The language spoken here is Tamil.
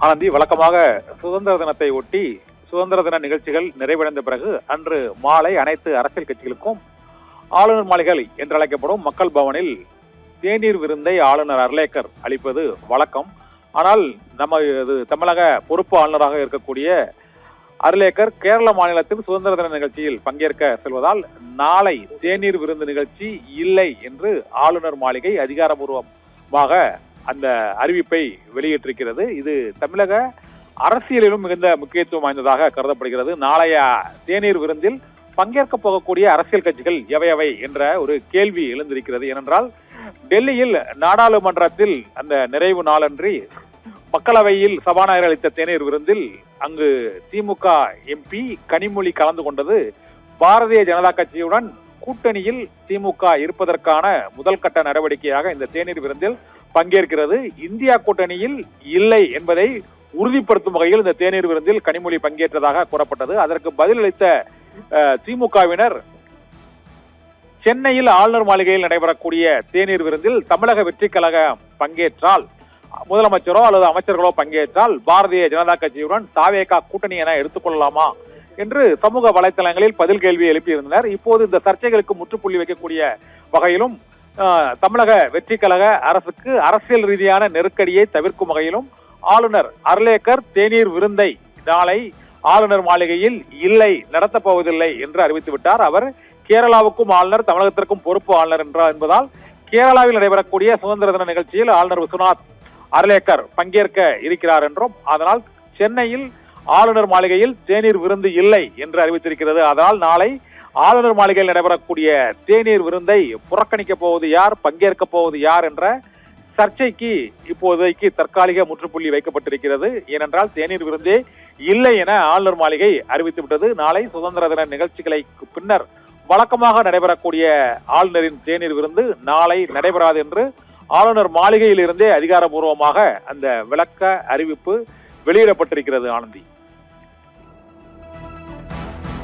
ஆனந்தி, வழக்கமாக சுதந்திர தினத்தை ஒட்டி சுதந்திர தின நிகழ்ச்சிகள் நிறைவடைந்த பிறகு அன்று மாலை அனைத்து அரசியல் கட்சிகளுக்கும் ஆளுநர் மாளிகை என்றழைக்கப்படும் மக்கள் பவனில் தேநீர் விருந்தை ஆளுநர் அர்லேக்கர் அளிப்பது வழக்கம். ஆனால் தமிழக பொறுப்பு ஆளுநராக இருக்கக்கூடிய அர்லேக்கர் கேரள மாநிலத்தில் சுதந்திர தின நிகழ்ச்சியில் பங்கேற்க செல்வதால் நாளை தேநீர் விருந்து நிகழ்ச்சி இல்லை என்று ஆளுநர் மாளிகை அதிகாரபூர்வமாக அந்த அறிவிப்பை வெளியிட்டிருக்கிறது. இது தமிழக அரசியலிலும் மிகுந்த முக்கியத்துவம் வாய்ந்ததாக கருதப்படுகிறது. நாளைய தேநீர் விருந்தில் பங்கேற்க போகக்கூடிய அரசியல் கட்சிகள் எவை என்ற ஒரு கேள்வி எழுந்திருக்கிறது. ஏனென்றால் டெல்லியில் நாடாளுமன்றத்தில் அந்த நிறைவு நாளன்றி மக்களவையில் சபாநாயகர் அளித்த தேநீர் விருந்தில் அங்கு திமுக எம்பி கனிமொழி கலந்து கொண்டது பாரதிய ஜனதா கட்சியுடன் கூட்டணியில் திமுக இருப்பதற்கான முதல் கட்ட நடவடிக்கையாக இந்த தேநீர் விருந்தில் பங்கேற்கிறது. இந்தியா கூட்டணியில் இல்லை என்பதை உறுதிப்படுத்தும் வகையில் இந்த தேநீர் விருந்தில் கனிமொழி பங்கேற்றதாக கூறப்பட்டது. அதற்கு பதிலளித்த திமுகவினர் சென்னையில் ஆளுநர் மாளிகையில் நடைபெறக்கூடிய தேநீர் விருந்தில் தமிழக வெற்றி கழகம் பங்கேற்றால், முதலமைச்சரோ அல்லது அமைச்சர்களோ பங்கேற்றால் பாரதிய ஜனதா கட்சியுடன் தாவேகா கூட்டணி என எடுத்துக்கொள்ளலாமா என்று சமூக வலைதளங்களில் பதில் கேள்வி எழுப்பியிருந்தனர். இப்போது இந்த சர்ச்சைகளுக்கு முற்றுப்புள்ளி வைக்கக்கூடிய வகையிலும் தமிழக வெற்றி கழக அரசுக்கு அரசியல் ரீதியான நெருக்கடியை தவிர்க்கும் வகையிலும் ஆளுநர் அர்லேக்கர் தேநீர் விருந்தை நாளை ஆளுநர் மாளிகையில் இல்லை, நடத்தப் போவதில்லை என்று அறிவித்து விட்டார். அவர் கேரளாவுக்கும் ஆளுநர், தமிழகத்திற்கும் பொறுப்பு ஆளுநர் என்பதால் கேரளாவில் நடைபெறக்கூடிய சுதந்திர தின நிகழ்ச்சியில் ஆளுநர் விஸ்வநாத் அர்லேக்கர் பங்கேற்க இருக்கிறார் என்றும், அதனால் சென்னையில் ஆளுநர் மாளிகையில் தேநீர் விருந்து இல்லை என்று அறிவித்திருக்கிறது. அதனால் நாளை ஆளுநர் மாளிகையில் நடைபெறக்கூடிய தேநீர் விருந்தை புறக்கணிக்க போவது யார், பங்கேற்க போவது யார் என்ற சர்ச்சைக்கு இப்போதைக்கு தற்காலிக முற்றுப்புள்ளி வைக்கப்பட்டிருக்கிறது. ஏனென்றால் தேநீர் விருந்தே இல்லை என ஆளுநர் மாளிகை அறிவித்து விட்டது. நாளை சுதந்திர தின நிகழ்ச்சிகளை பின்னர் வழக்கமாக நடைபெறக்கூடிய ஆளுநரின் தேநீர் விருந்து நாளை நடைபெறாது என்று ஆளுநர் மாளிகையில் இருந்தே அதிகாரபூர்வமாக அந்த விளக்க அறிவிப்பு வெளியிடப்பட்டிருக்கிறது. ஆனந்தி.